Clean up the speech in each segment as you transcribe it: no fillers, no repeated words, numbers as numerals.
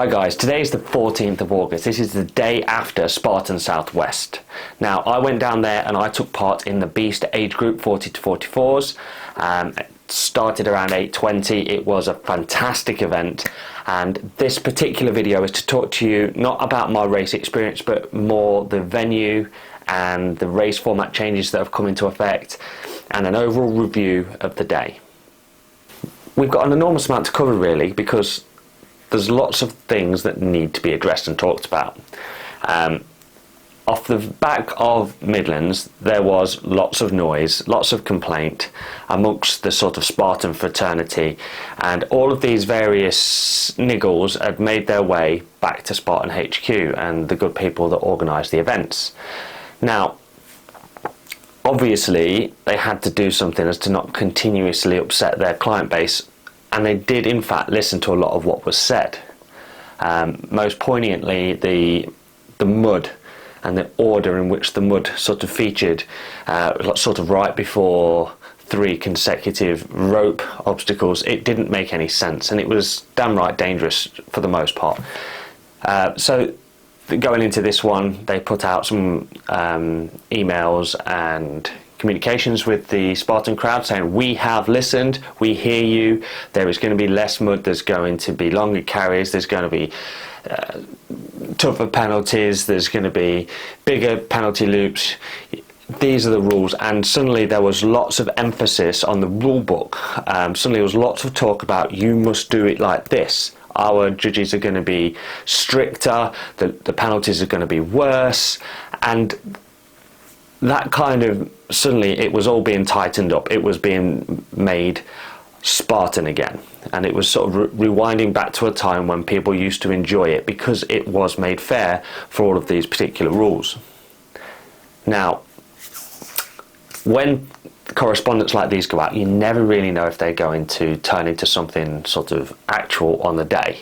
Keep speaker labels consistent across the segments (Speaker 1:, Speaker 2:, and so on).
Speaker 1: Hi guys, today is the 14th of August. This is the day after Spartan South West. Now, I went down there and I took part in the Beast age group 40 to 44s. It started around 8:20. It was a fantastic event, and this particular video is to talk to you not about my race experience but more the venue and the race format changes that have come into effect and an overall review of the day. We've got an enormous amount to cover really, because there's lots of things that need to be addressed and talked about. Off the back of Midlands, there was lots of noise, lots of complaint amongst the sort of Spartan fraternity, and all of these various niggles had made their way back to Spartan HQ and the good people that organised the events. Now, obviously, they had to do something as to not continuously upset their client base, and they did in fact listen to a lot of what was said. Most poignantly, the mud and the order in which the mud sort of featured, sort of right before 3 consecutive rope obstacles. It didn't make any sense, and it was damn right dangerous for the most part. So going into this one, they put out some emails and communications with the Spartan crowd saying, we have listened, we hear you, there is going to be less mud, there's going to be longer carries, there's going to be tougher penalties, there's going to be bigger penalty loops. These are the rules, and suddenly there was lots of emphasis on the rule book. Suddenly there was lots of talk about, you must do it like this. Our judges are going to be stricter, the penalties are going to be worse, and that kind of, suddenly it was all being tightened up. It was being made Spartan again, and it was sort of rewinding back to a time when people used to enjoy it because it was made fair for all of these particular rules. Now, when correspondence like these go out, you never really know if they're going to turn into something sort of actual on the day.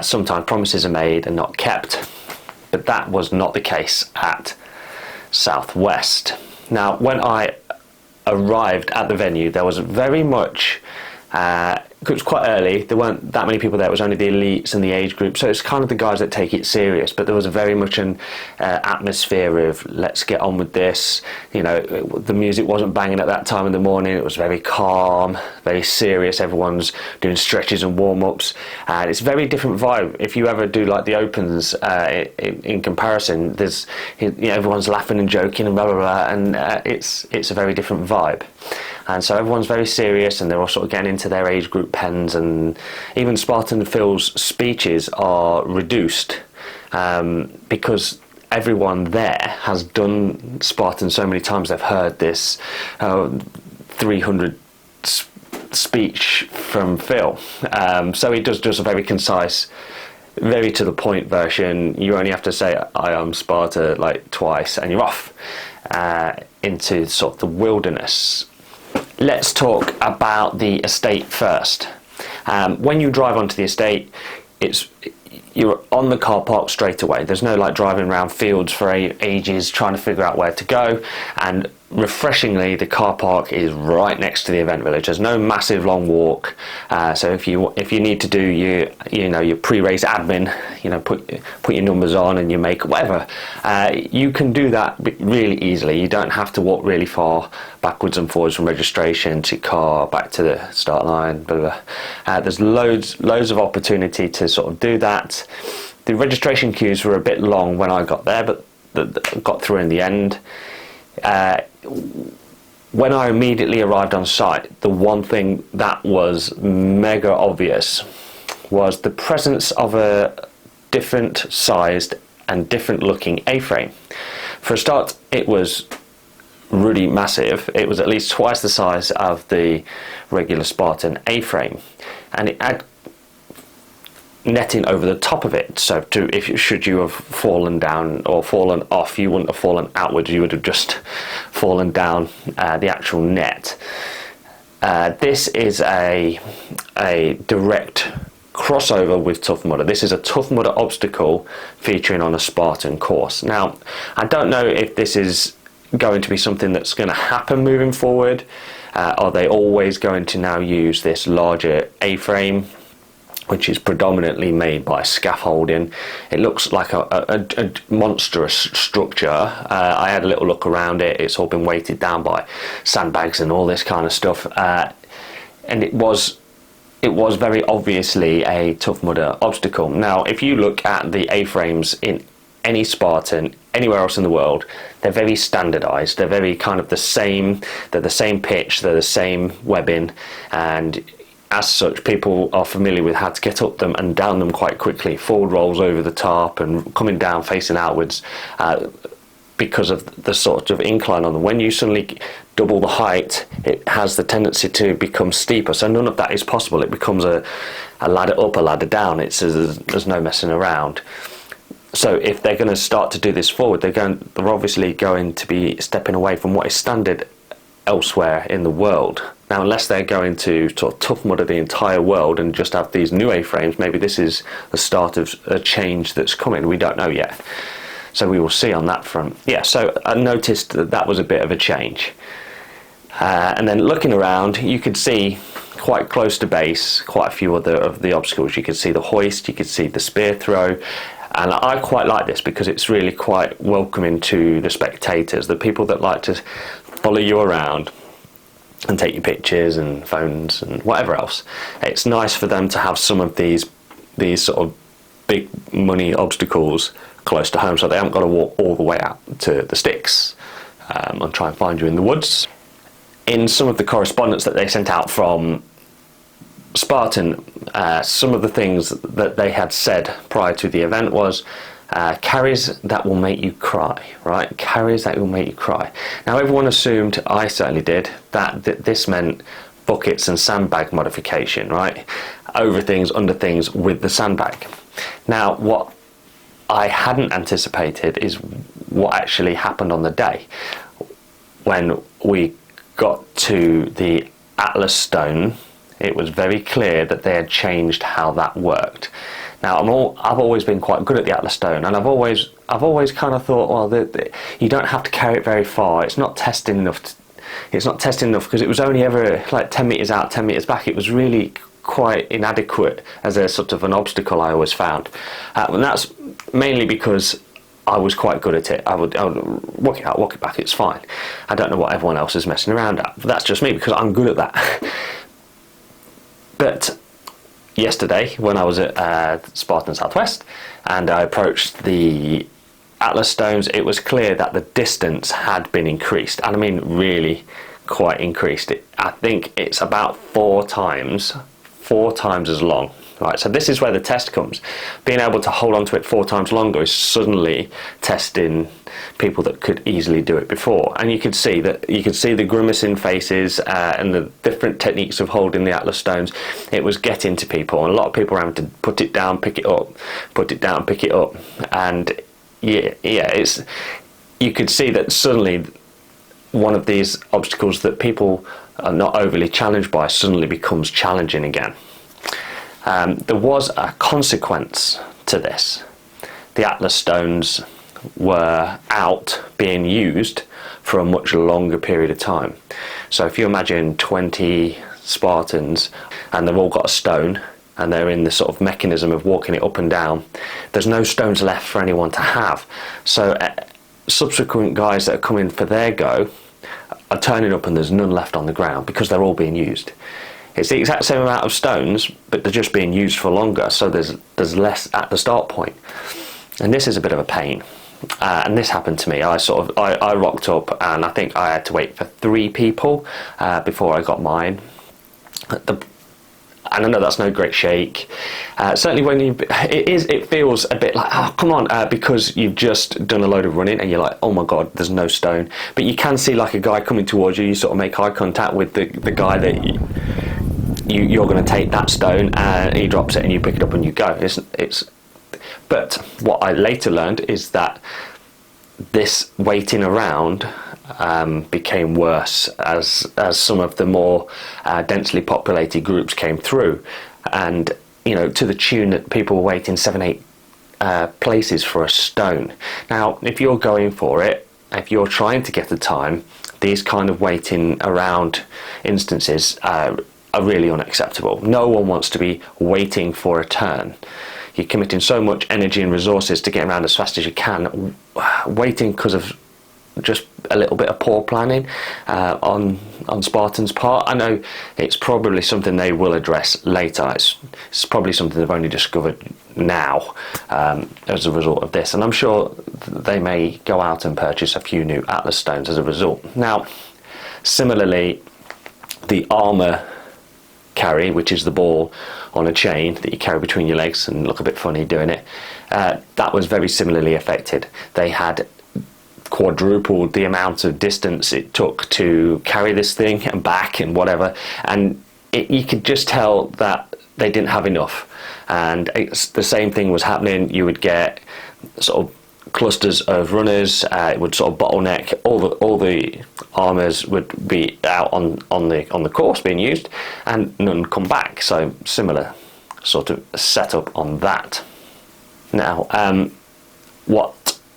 Speaker 1: Sometimes promises are made and not kept, but that was not the case at Southwest. Now, when I arrived at the venue, there was very much, it was quite early, there weren't that many people there, it was only the elites and the age group, so it's kind of the guys that take it serious, but there was very much an atmosphere of let's get on with this. You know, the music wasn't banging at that time in the morning, it was very calm, very serious, everyone's doing stretches and warm-ups, and it's a very different vibe. If you ever do like the opens in comparison, there's, you know, everyone's laughing and joking and blah blah blah, and it's a very different vibe. And so everyone's very serious, and they're all sort of getting into their age group pens, and even Spartan Phil's speeches are reduced because everyone there has done Spartan so many times. They've heard this 300 speech from Phil. So he does just a very concise, very to the point version. You only have to say I am Sparta like twice and you're off into sort of the wilderness. Let's talk about the estate first. When you drive onto the estate, you're on the car park straight away. There's no like driving around fields for ages trying to figure out where to go, and refreshingly the car park is right next to the event village. There's no massive long walk, so if you need to do your pre-race admin, put your numbers on and your makeup, whatever, you can do that really easily. You don't have to walk really far backwards and forwards from registration to car back to the start line, blah, blah. There's loads of opportunity to sort of do that. The registration queues were a bit long when I got there, but got through in the end. When I immediately arrived on site, the one thing that was mega obvious was the presence of a different sized and different looking A-frame. For a start, it was really massive. It was at least twice the size of the regular Spartan A-frame, and it had netting over the top of it, so should you have fallen down or fallen off, you wouldn't have fallen outwards, you would have just fallen down the actual net. This is a direct crossover with Tough Mudder. This is a Tough Mudder obstacle featuring on a Spartan course. Now, I don't know if this is going to be something that's going to happen moving forward. Are they always going to now use this larger A-frame? which is predominantly made by scaffolding. It looks like a monstrous structure. I had a little look around it. It's all been weighted down by sandbags and all this kind of stuff, and it was very obviously a Tough Mudder obstacle. Now, if you look at the A-frames in any Spartan anywhere else in the world, they're very standardized. They're very kind of the same. They're the same pitch. They're the same webbing, and as such, people are familiar with how to get up them and down them quite quickly. Forward rolls over the top and coming down facing outwards, because of the sort of incline on them. When you suddenly double the height, it has the tendency to become steeper. So none of that is possible. It becomes a ladder up, a ladder down. There's no messing around. So if they're going to start to do this forward, they're obviously going to be stepping away from what is standard elsewhere in the world. Now, unless they're going to sort of Tough Mudder the entire world and just have these new A-frames, maybe this is the start of a change that's coming. We don't know yet. So we will see on that front. Yeah, so I noticed that was a bit of a change. And then looking around, you could see quite close to base quite a few other of the obstacles. You could see the hoist, you could see the spear throw. And I quite like this because it's really quite welcoming to the spectators, the people that like to follow you around and take your pictures and phones and whatever else. It's nice for them to have some of these sort of big money obstacles close to home, so they haven't got to walk all the way out to the sticks and try and find you in the woods. In some of the correspondence that they sent out from Spartan, some of the things that they had said prior to the event was carries that will make you cry, right? Carries that will make you cry. Now, everyone assumed, I certainly did, that this meant buckets and sandbag modification, right? Over things, under things with the sandbag. Now, what I hadn't anticipated is what actually happened on the day. When we got to the Atlas stone, it was very clear that they had changed how that worked. Now, I've always been quite good at the Atlas stone, and I've always kind of thought, well, you don't have to carry it very far. It's not testing enough. It's not testing enough because it was only ever like 10 meters out, 10 meters back. It was really quite inadequate as a sort of an obstacle, I always found, and that's mainly because I was quite good at it. I would walk it out, walk it back. It's fine. I don't know what everyone else is messing around at, but that's just me because I'm good at that. But yesterday, when I was at Spartan South West and I approached the Atlas stones, it was clear that the distance had been increased, and I mean really quite increased. I think it's about four times as long. Right, so this is where the test comes. Being able to hold on to it 4 times longer is suddenly testing people that could easily do it before. And you could see the grimacing faces and the different techniques of holding the Atlas stones. It was getting to people, and a lot of people were having to put it down, pick it up, put it down, pick it up. And you could see that suddenly one of these obstacles that people are not overly challenged by suddenly becomes challenging again. There was a consequence to this. The Atlas stones were out being used for a much longer period of time. So if you imagine 20 Spartans and they've all got a stone and they're in the sort of mechanism of walking it up and down, there's no stones left for anyone to have. So subsequent guys that are coming for their go are turning up and there's none left on the ground because they're all being used. It's the exact same amount of stones, but they're just being used for longer, so there's less at the start point. And this is a bit of a pain. And this happened to me. I rocked up, and I think I had to wait for 3 people before I got mine. And I know that's no great shake. Certainly when it feels a bit like, oh, come on, because you've just done a load of running and you're like, oh my God, there's no stone. But you can see like a guy coming towards you, you sort of make eye contact with the guy that you're going to take that stone, and he drops it and you pick it up and you go. But what I later learned is that this waiting around became worse as some of the more densely populated groups came through, and to the tune that people were waiting 7-8 places for a stone. Now, if you're going for it, if you're trying to get a time, these kind of waiting around instances are are really unacceptable. No one wants to be waiting for a turn. You're committing so much energy and resources to get around as fast as you can, waiting because of just a little bit of poor planning on Spartan's part. I know it's probably something they will address later. It's probably something they've only discovered now as a result of this, and I'm sure they may go out and purchase a few new Atlas stones as a result. Now, similarly, the armour carry, which is the ball on a chain that you carry between your legs and look a bit funny doing it, that was very similarly affected. They had quadrupled the amount of distance it took to carry this thing and back and whatever, and you could just tell that they didn't have enough. And the same thing was happening. You would get sort of clusters of runners, it would sort of bottleneck. All the armours would be out on the course being used, and none come back. So similar sort of setup on that. Now,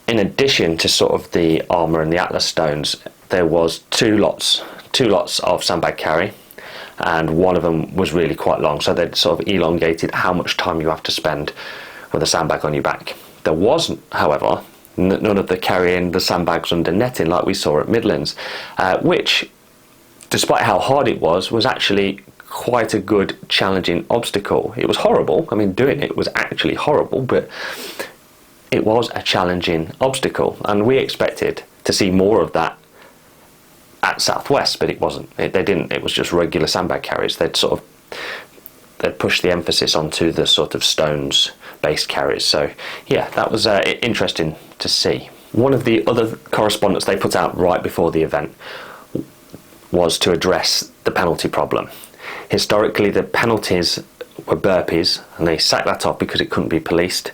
Speaker 1: in addition to sort of the armour and the Atlas stones, there was two lots of sandbag carry, and one of them was really quite long, so they'd sort of elongated how much time you have to spend with a sandbag on your back. There wasn't, however, none of the carrying the sandbags under netting like we saw at Midlands, which, despite how hard it was actually quite a good challenging obstacle. It was horrible. I mean, doing it was actually horrible, but it was a challenging obstacle, and we expected to see more of that at Southwest, but it wasn't. They didn't. It was just regular sandbag carries. They'd pushed the emphasis onto the sort of stones based carries. So yeah, that was interesting to see. One of the other correspondence they put out right before the event was to address the penalty problem. Historically, the penalties were burpees, and they sacked that off because it couldn't be policed.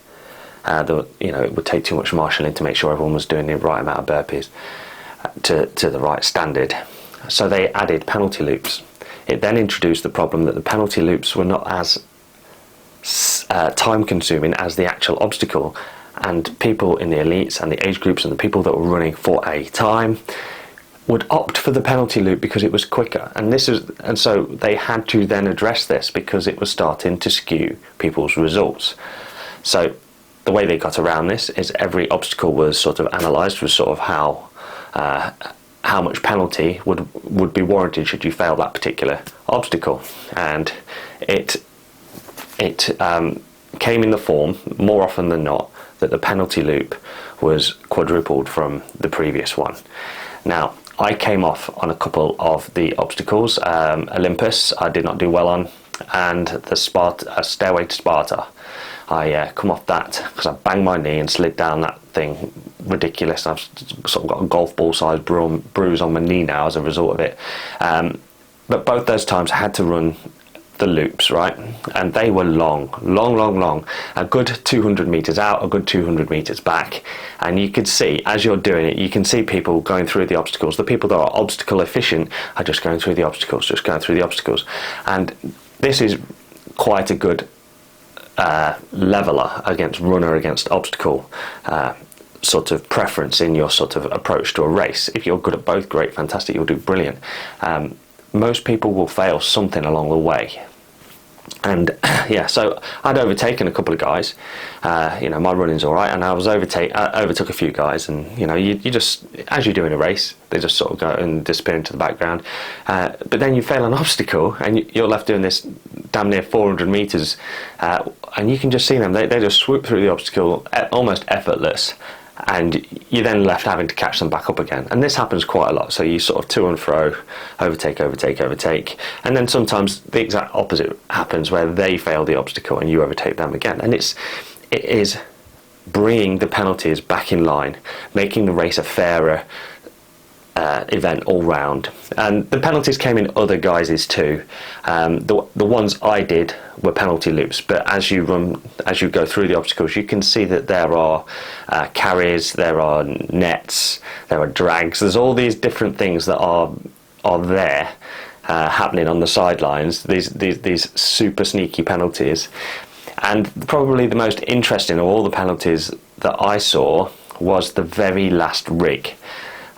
Speaker 1: It would take too much marshalling to make sure everyone was doing the right amount of burpees to the right standard. So they added penalty loops. It then introduced the problem that the penalty loops were not as time consuming as the actual obstacle, and people in the elites and the age groups and the people that were running for a time would opt for the penalty loop because it was quicker. And so they had to then address this because it was starting to skew people's results. So the way they got around this is every obstacle was sort of analysed for sort of how much penalty would be warranted should you fail that particular obstacle, and it came in the form, more often than not, that the penalty loop was quadrupled from the previous one. Now, I came off on a couple of the obstacles. Olympus I did not do well on, and the Stairway to Sparta, I come off that because I banged my knee and slid down that thing. Ridiculous. I've sort of got a golf ball sized bruise on my knee now as a result of it. But both those times I had to run the loops, right? And they were long. A good 200 metres out, a good 200 metres back. And you could see, as you're doing it, you can see people going through the obstacles. The people that are obstacle efficient are just going through the obstacles. And this is quite a good leveler against runner against obstacle sort of preference in your sort of approach to a race. If you're good at both, great, fantastic, you'll do brilliant. Most people will fail something along the way. And yeah, so I'd overtaken a couple of guys. My running's all right, and I overtook a few guys, and you just, as you do in a race, they just sort of go and disappear into the background. But then you fail an obstacle, and you're left doing this damn near 400 meters, and you can just see them. They just swoop through the obstacle, almost effortless. And you're then left having to catch them back up again. And this happens quite a lot. So you sort of to and fro, overtake. And then sometimes the exact opposite happens where they fail the obstacle and you overtake them again. And it is bringing the penalties back in line, making the race a fairer event all round. And the penalties came in other guises too. The ones I did were penalty loops, but as you go through the obstacles, you can see that there are carries, there are nets, there are drags. There's all these different things that are there happening on the sidelines. These super sneaky penalties, and probably the most interesting of all the penalties that I saw was the very last rig.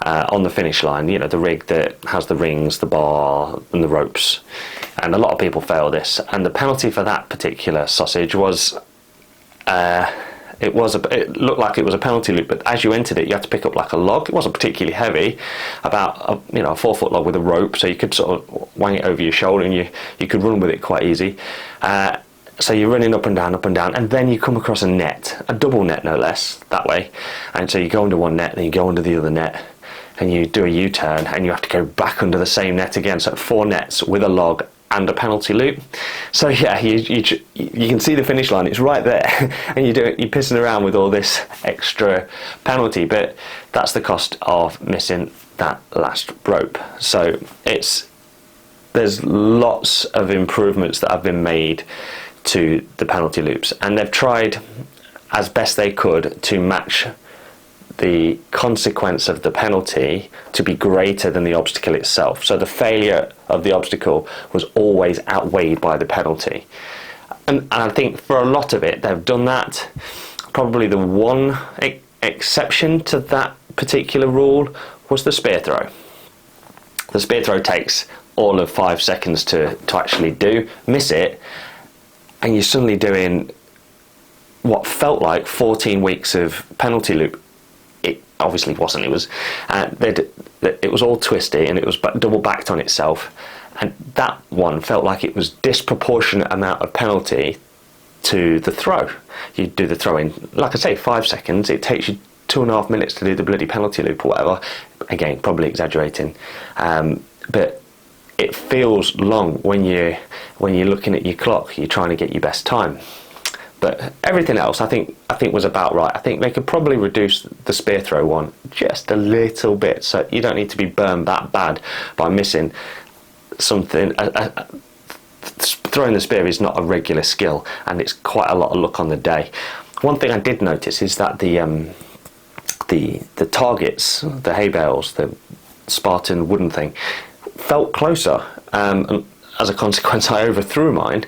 Speaker 1: On the finish line, the rig that has the rings, the bar and the ropes. and a lot of people fail this. And the penalty for that particular sausage was, it looked like it was a penalty loop, but as you entered it, you had to pick up like a log. It wasn't particularly heavy, about a 4-foot log with a rope, so you could sort of wang it over your shoulder, and you could run with it quite easy. So you're running up and down, and then you come across a net, a double net no less, that way. And so you go under one net, then you go under the other net, and you do a U-turn, and you have to go back under the same net again. So 4 nets with a log and a penalty loop. So yeah, you can see the finish line, it's right there, and you're pissing around with all this extra penalty, but that's the cost of missing that last rope. So there's lots of improvements that have been made to the penalty loops, and they've tried as best they could to match the consequence of the penalty to be greater than the obstacle itself. So the failure of the obstacle was always outweighed by the penalty. And I think for a lot of it, they've done that. Probably the one exception to that particular rule was the spear throw. The spear throw takes all of 5 seconds to actually do. Miss it, and you're suddenly doing what felt like 14 weeks of penalty loop. It obviously wasn't. It was all twisty, and it was double backed on itself, and that one felt like it was disproportionate amount of penalty to the throw. You do the throw in, like I say, 5 seconds. It takes you 2.5 minutes to do the bloody penalty loop or whatever. Again, probably exaggerating, but it feels long when you're looking at your clock. You're trying to get your best time. But everything else, I think was about right. I think they could probably reduce the spear throw one just a little bit, so you don't need to be burned that bad by missing something. Throwing the spear is not a regular skill, and it's quite a lot of luck on the day. One thing I did notice is that the targets, the hay bales, the Spartan wooden thing, felt closer. And as a consequence, I overthrew mine,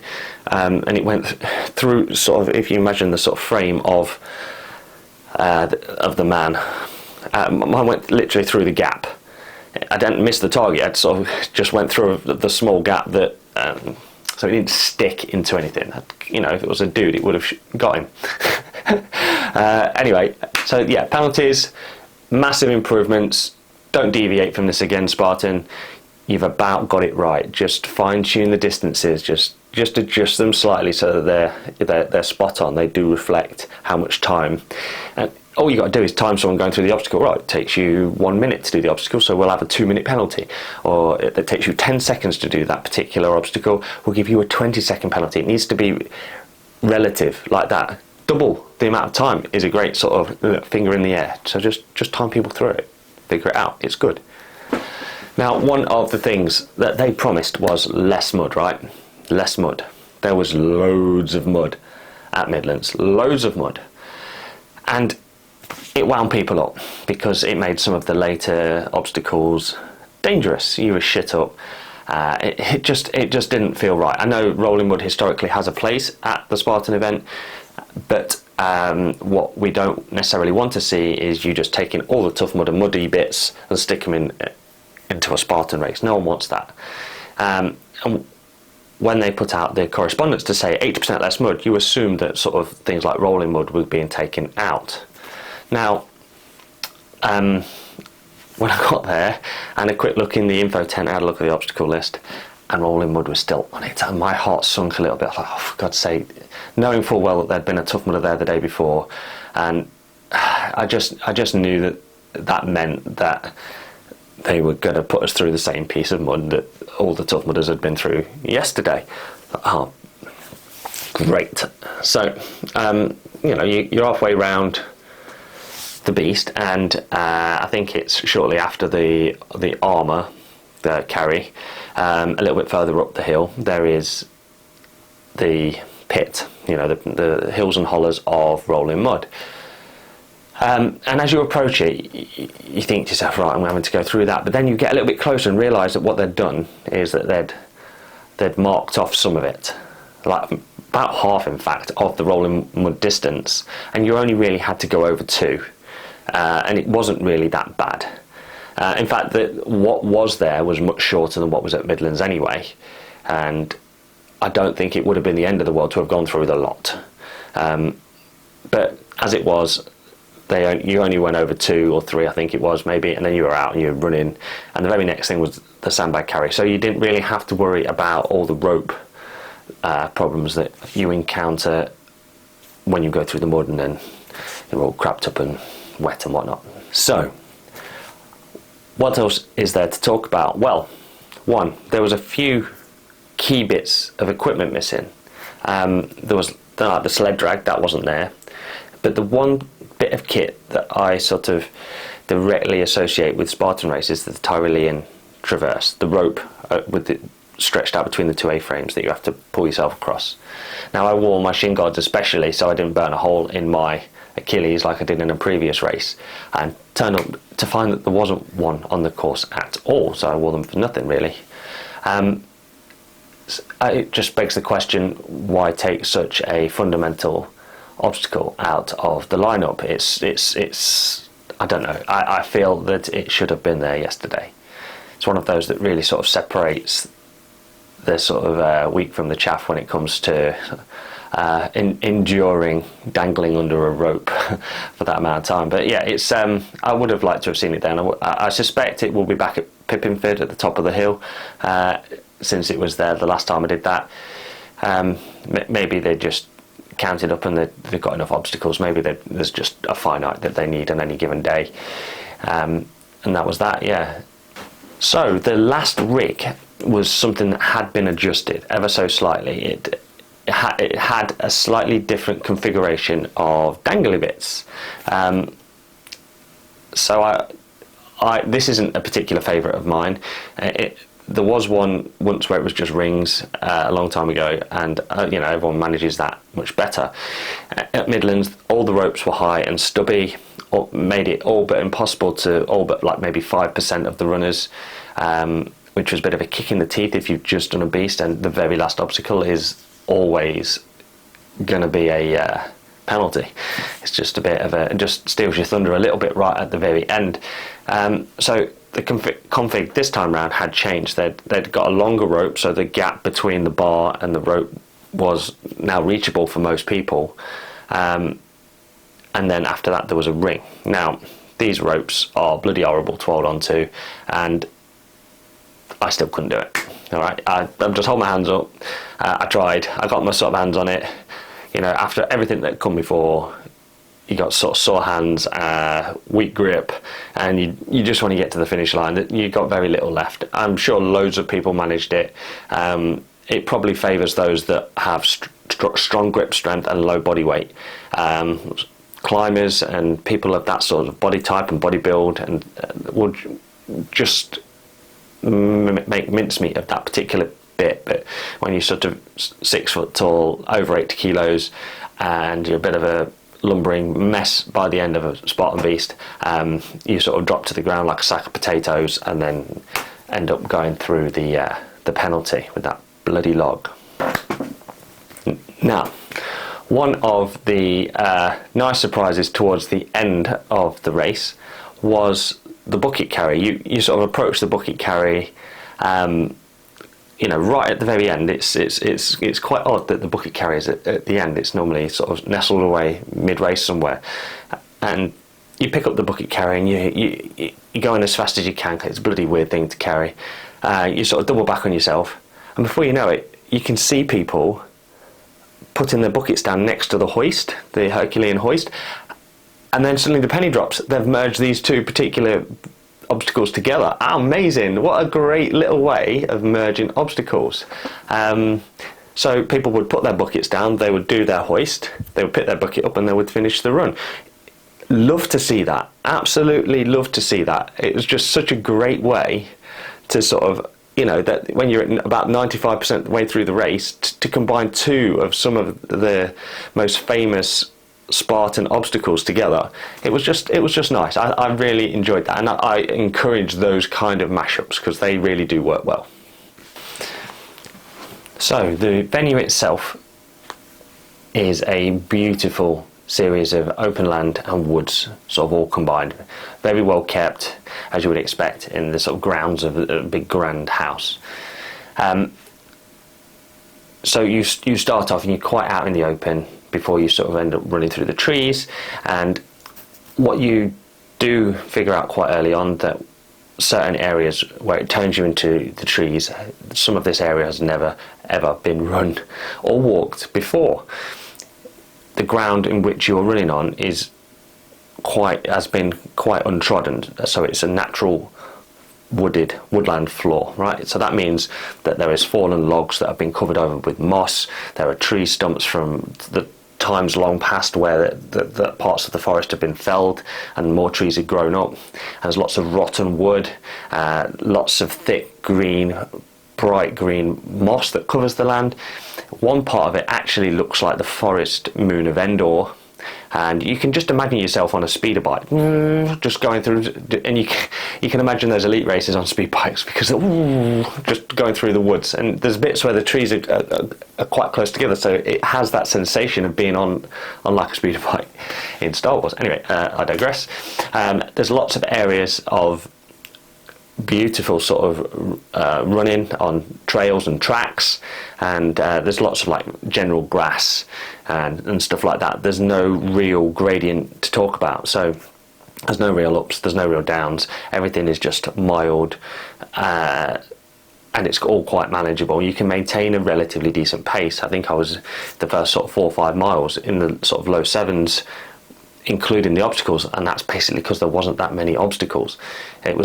Speaker 1: and it went through sort of, if you imagine the sort of frame of the man, mine went literally through the gap. I didn't miss the target, I sort of just went through the small gap that, so it didn't stick into anything. If it was a dude, it would have got him. Anyway, so yeah, penalties, massive improvements. Don't deviate from this again, Spartan. You've about got it right. Just fine-tune the distances. Just adjust them slightly so that they're spot on. They do reflect how much time. And all you got to do is time someone going through the obstacle. Right, it takes you 1 minute to do the obstacle, so we'll have a 2-minute penalty. Or it takes you 10 seconds to do that particular obstacle, we'll give you a 20-second penalty. It needs to be relative like that. Double the amount of time is a great sort of finger in the air. So just time people through it. Figure it out. It's good. Now, one of the things that they promised was less mud, right? Less mud. There was loads of mud at Midlands, loads of mud. And it wound people up because it made some of the later obstacles dangerous. You were shit up. It just didn't feel right. I know rolling mud historically has a place at the Spartan event, but what we don't necessarily want to see is you just taking all the tough mud and muddy bits and stick them into a Spartan race. No one wants that. And when they put out the correspondence to say 80% less mud, you assume that sort of things like rolling mud were being taken out. Now, when I got there and a quick look in the info tent, I had a look at the obstacle list, and rolling mud was still on it, and my heart sunk a little bit. I was like, oh, for God's sake, knowing full well that there'd been a tough mudder there the day before, and I just knew that meant that they were going to put us through the same piece of mud that all the tough mudders had been through yesterday. Oh, great. So, you're halfway round the beast, and I think it's shortly after the armour, the carry, a little bit further up the hill, there is the pit, the hills and hollers of rolling mud. And as you approach it, you think to yourself, right, I'm having to go through that. But then you get a little bit closer and realise that what they'd done is that they'd marked off some of it, like about half, in fact, of the rolling mud distance, and you only really had to go over 2, and it wasn't really that bad. In fact, what was there was much shorter than what was at Midlands anyway. and I don't think it would have been the end of the world to have gone through the lot. But as it was, you only went over 2 or 3, I think it was, maybe, and then you were out and you were running, and the very next thing was the sandbag carry. So you didn't really have to worry about all the rope problems that you encounter when you go through the mud and then you're all crapped up and wet and whatnot. So, what else is there to talk about? Well, one, there was a few key bits of equipment missing. There was the sled drag, that wasn't there, but the one bit of kit that I sort of directly associate with Spartan races, the Tyrolean Traverse, the rope with it stretched out between the 2 A-frames that you have to pull yourself across. Now, I wore my shin guards especially so I didn't burn a hole in my Achilles like I did in a previous race, and turned up to find that there wasn't one on the course at all, so I wore them for nothing really. It just begs the question, why take such a fundamental obstacle out of the lineup? It's I don't know, I feel that it should have been there yesterday. It's one of those that really sort of separates the sort of wheat from the chaff when it comes to enduring dangling under a rope for that amount of time. But yeah, it's I would have liked to have seen it then. I suspect it will be back at Pippinford at the top of the hill, since it was there the last time I did that. Maybe they just counted up and they've got enough obstacles. Maybe there's just a finite that they need on any given day, and that was that. Yeah. So the last rig was something that had been adjusted ever so slightly. It had a slightly different configuration of dangly bits. So this isn't a particular favourite of mine. There was one once where it was just rings a long time ago, and everyone manages that much better. At Midlands, all the ropes were high and stubby, made it all but impossible to all but like maybe 5% of the runners, which was a bit of a kick in the teeth if you've just done a beast, and the very last obstacle is always going to be a penalty. It's just a bit of it just steals your thunder a little bit right at the very end. So the config this time round had changed. They'd got a longer rope, so the gap between the bar and the rope was now reachable for most people, and then after that there was a ring. Now these ropes are bloody horrible to hold on to, and I still couldn't do it. All right, I just hold my hands up. I tried. I got my sort of hands on it. After everything that come before, you got sort of sore hands, weak grip, and you just want to get to the finish line. You got very little left. I'm sure loads of people managed it. It probably favours those that have strong grip strength and low body weight. Climbers and people of that sort of body type and body build, and would just make mincemeat of that particular bit. But when you're sort of 6 foot tall, over 80 kilos, and you're a bit of a lumbering mess by the end of a Spartan beast, you sort of drop to the ground like a sack of potatoes, and then end up going through the penalty with that bloody log. Now, one of the nice surprises towards the end of the race was the bucket carry. You sort of approach the bucket carry, right at the very end. It's quite odd that the bucket carry is at the end. It's normally sort of nestled away mid-race somewhere, and you pick up the bucket carry and you go in as fast as you can. It's a bloody weird thing to carry. You sort of double back on yourself, and before you know it, you can see people putting their buckets down next to the hoist, the Herculean hoist, and then suddenly the penny drops. They've merged these two particular obstacles together. Amazing! What a great little way of merging obstacles. So people would put their buckets down, they would do their hoist, they would pick their bucket up, and they would finish the run. Love to see that. Absolutely love to see that. It was just such a great way to sort of, that when you're at about 95% of the way through the race, to combine two of some of the most famous Spartan obstacles together. It was just nice. I really enjoyed that, and I encourage those kind of mashups because they really do work well. So the venue itself is a beautiful series of open land and woods, sort of all combined. Very well kept, as you would expect in the sort of grounds of a big grand house. So you start off and you're quite out in the open before you sort of end up running through the trees, and what you do figure out quite early on that certain areas where it turns you into the trees, some of this area has never ever been run or walked before. The ground in which you're running on has been quite untrodden, so it's a natural woodland floor, right? So that means that there is fallen logs that have been covered over with moss. There are tree stumps from the times long past where the parts of the forest have been felled and more trees have grown up. And there's lots of rotten wood, lots of thick green, bright green moss that covers the land. One part of it actually looks like the forest moon of Endor, and you can just imagine yourself on a speeder bike just going through, and you can imagine those elite races on speed bikes because they're just going through the woods, and there's bits where the trees are quite close together, so it has that sensation of being on like a speeder bike in Star Wars. Anyway, I digress. There's lots of areas of beautiful sort of running on trails and tracks, and there's lots of like general grass and stuff like that. There's no real gradient to talk about, so there's no real ups, there's no real downs. Everything is just mild, and it's all quite manageable. You can maintain a relatively decent pace. I think I was the first sort of 4 or 5 miles in the sort of low 7s, including the obstacles, and that's basically because there wasn't that many obstacles. It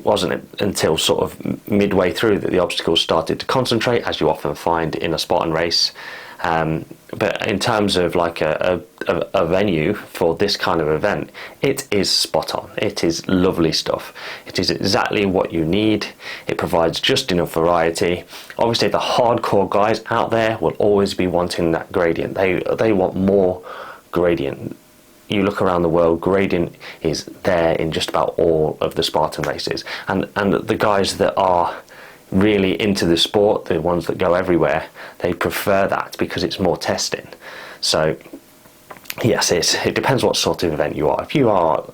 Speaker 1: wasn't until sort of midway through that the obstacles started to concentrate, as you often find in a Spartan race. But in terms of like a venue for this kind of event, it is spot on. It is lovely stuff. It is exactly what you need. It provides just enough variety. Obviously the hardcore guys out there will always be wanting that gradient. They want more gradient. You look around the world, gradient is there in just about all of the Spartan races, and the guys that are really into the sport, the ones that go everywhere, they prefer that because it's more testing. So yes, it depends what sort of event you are. If you are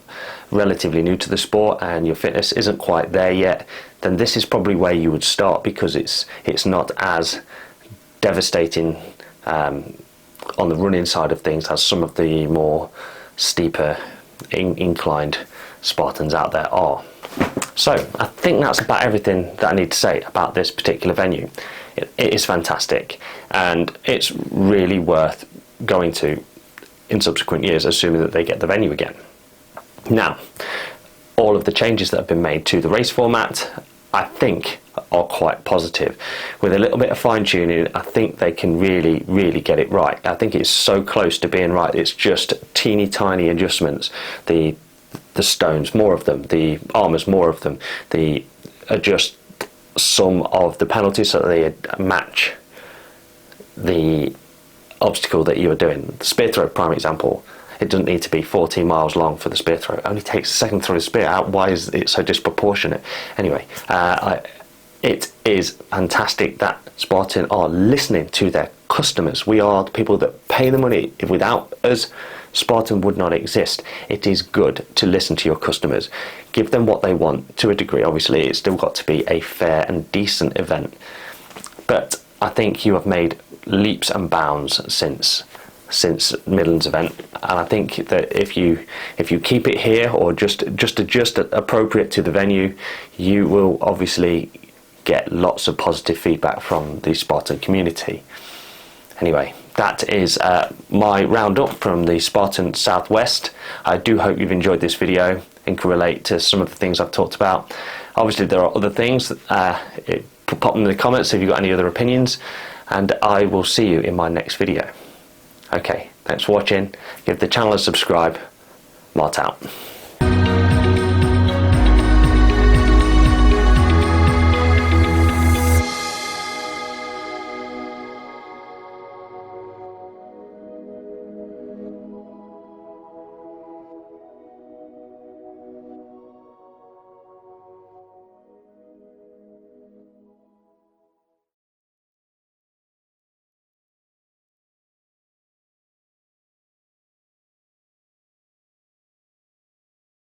Speaker 1: relatively new to the sport and your fitness isn't quite there yet, then this is probably where you would start, because it's not as devastating on the running side of things as some of the more steeper inclined Spartans out there are. So I think that's about everything that I need to say about this particular venue. It is fantastic, and it's really worth going to in subsequent years, assuming that they get the venue again. Now, all of the changes that have been made to the race format, I think, are quite positive. With a little bit of fine-tuning, I think they can really, really get it right. I think it's so close to being right. It's just teeny tiny adjustments. The stones, more of them. The armours, more of them. They adjust some of the penalties so that they match the obstacle that you are doing. The spear throw, prime example. It doesn't need to be 14 miles long for the spear throw. It only takes a second to throw the spear out. Why is it so disproportionate? Anyway, it is fantastic that Spartan are listening to their customers. We are the people that pay the money. If without us, Spartan would not exist. It is good to listen to your customers. Give them what they want to a degree. Obviously, it's still got to be a fair and decent event. But I think you have made leaps and bounds since Midlands event, and I think that if you keep it here or just adjust it appropriate to the venue, you will obviously get lots of positive feedback from the Spartan community. Anyway, that is my roundup from the Spartan South West. I do hope you've enjoyed this video and can relate to some of the things I've talked about. Obviously there are other things, pop them in the comments if you've got any other opinions, and I will see you in my next video. Okay, thanks for watching. Give the channel a subscribe. Mart out.